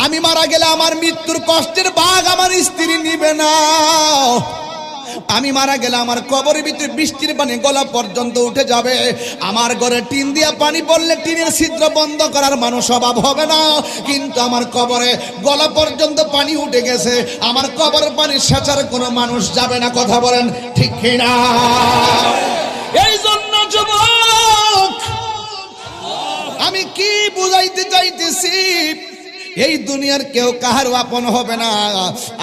আমি মারা গেলে আমার মৃত্যুর কষ্টের ভাগ আমার স্ত্রী নিবে না। আমি মারা গেলে আমার কবরের ভিতরে বৃষ্টির পানি গলা পর্যন্ত উঠে যাবে। আমার ঘরে টিন দিয়া পানি পড়লে টিনের ছিদ্র বন্ধ করার মানুষ অভাব হবে না। কিন্তু আমার কবরে গলা পর্যন্ত পানি উঠে গেছে, আমার কবরের পানি সেচার কোনো মানুষ যাবে না। কথা বলেন ঠিক কিনা? এই জন্য যুবক, আমি কি বুঝাইতে চাইতেছি, এই দুনিয়ার কেউ কাহার আপন হবে না।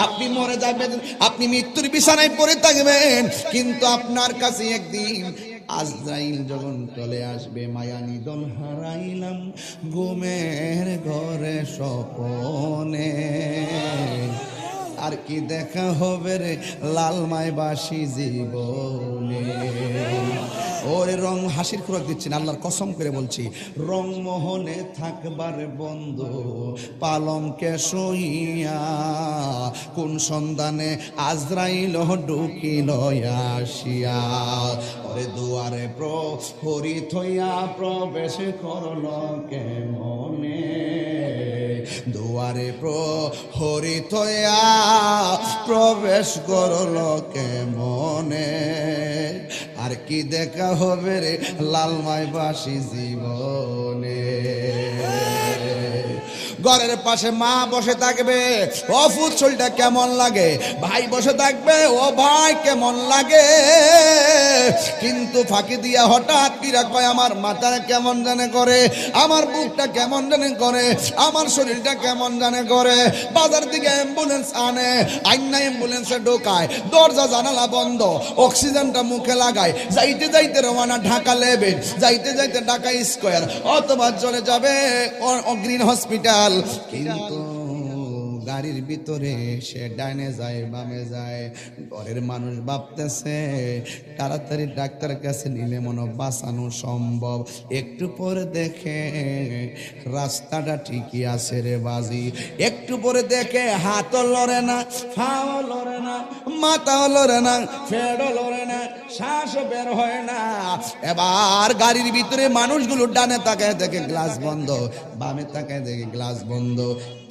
আপনি মরে যাবেন, আপনি মৃত্যুর বিছানায় পড়ে থাকবেন, কিন্তু আপনার কাছে একদিন আজরাইল যখন চলে আসবে, মায়া নিদন হারাইলাম ঘুমের ঘরে স্বপনে, আর কি দেখা হবে রে লালমায় বাসি জীবনে। ওরে রং হাসির খোরাক দিচ্ছেন, আল্লাহর কসম করে বলছি, রং মোহনে থাকবার বন্ধু পালঙ্কে শুইয়া, কোন সন্ধানে আজরাইল ঢুকিল আসিয়া। ওরে দুয়ারে প্রহরী থইয়া প্রবেশ করল কেমনে, দুয়ারে প্রহরী থইয়া প্রবেশ করল কেমনে, আর কি দেখা হবে রে লালমাই বাসি জীবনে। ঘরের পাশে মা বসে থাকবে, ও ফুচলটা কেমন লাগে, ভাই বসে থাকবে, ও ভাই কেমন লাগে, কিন্তু ফাঁকি দিয়া হঠাৎ কিরা কয় আমার মাথা কেমন জানে করে, আমার বুকটা কেমন জানে করে, আমার শরীরটা কেমন জানে করে। বাজার দিকে অ্যাম্বুলেন্স আনে, আইনা অ্যাম্বুলেন্সে ঢোকায়, দরজা জানালা বন্ধ, অক্সিজেনটা মুখে লাগায়, যাইতে যাইতে রওনা ঢাকা লেভেল, যাইতে যাইতে ঢাকা স্কয়ার, অথবা চলে যাবে গ্রিন হসপিটাল। কিন্তু গাড়ির ভিতরে সে ডাইনে যায় বামে যায়, ঘরের মানুষ ভাবতেছে তাড়াতাড়ি ডাক্তার কাছে নিলে মনে বাঁচানো সম্ভব। একটু পরে দেখে রাস্তাটা ঠিকই আছে রে বাজি, একটু পরে দেখে হাতও লড়ে না, পাও লড়ে না, মাথাও লড়ে না, ফেড়ও লড়ে না, শ্বাসও বের হয় না। এবার গাড়ির ভিতরে মানুষগুলো ডানে তাকায় দেখে গ্লাস বন্ধ, বামে তাকায় দেখে গ্লাস বন্ধ,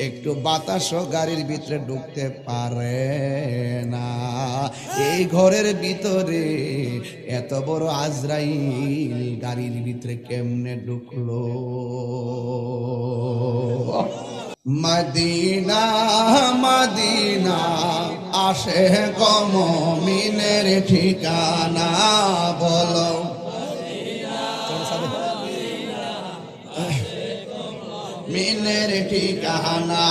একটু বাতাসও গাড়ির ভিতরে ঢুকতে পারে না। এই ঘরের ভিতরে এত বড় আজরাইল গাড়ির ভিতরে কেমনে ঢুকলো? মদিনা মদিনা আসে গো মুমিনের ঠিকানা, বলো মিনের ঠিকানা,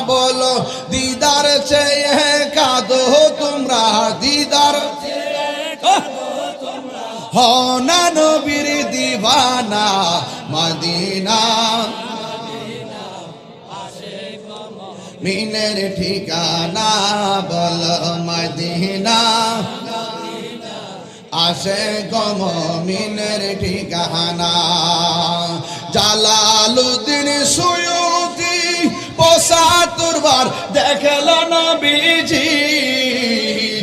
বলো দিদার চেয়ে কাঁদো তোমরা, দিদার হো না নবীর দিওয়ানা। মদিনা মিনের ঠিকানা, বলো মদিনা আসে গো মুমিনের ঠিকানা। জালালউদ্দিন সুয়ুতি ৭৫ বার দেখল নবীজি,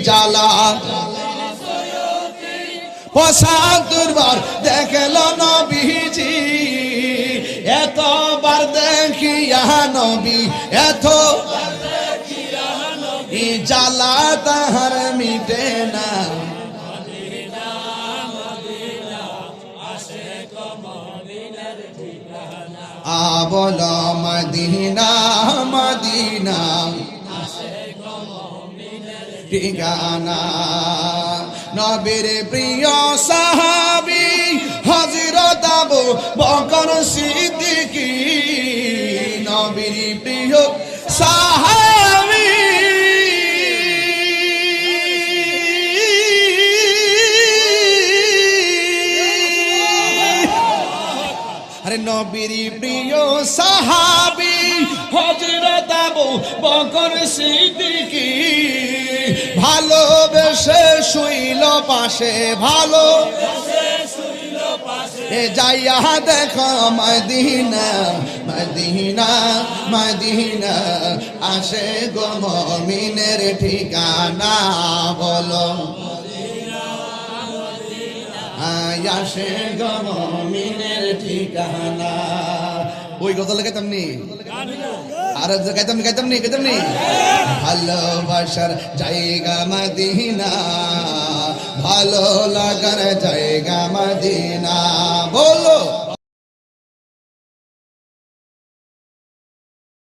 জালালউদ্দিন সুয়ুতি ৭৫ বার দেখল নবীজি, এতবার দেখিয়া নবী, এতবার দেখিয়া নবী, জ্বালা তাহার মিটে না। বলো মদিনা মদিনা ঠিকানা। নবীর প্রিয় সাহাবী হযরত আবু বকর সিদ্দিকী, নবীর প্রিয় সাহাবী নবীর প্রিয় সাহাবী হযরত আবু বকর সিদ্দিকী, ভালোবেসে শুইল পাশে, ভালোবেসে শুইল পাশে, যাইয়া দেখো মদিনা মদিনা মদিনা আসে গো মুমিনের ঠিকানা, বলো আসে গো মুমিনের ঠিকানা। ওই গজল লেগে তেমনি আর গাইতাম নি ভালোবাসার জায়গা মদিনা, ভালো লাগার জায়গা মদিনা। বল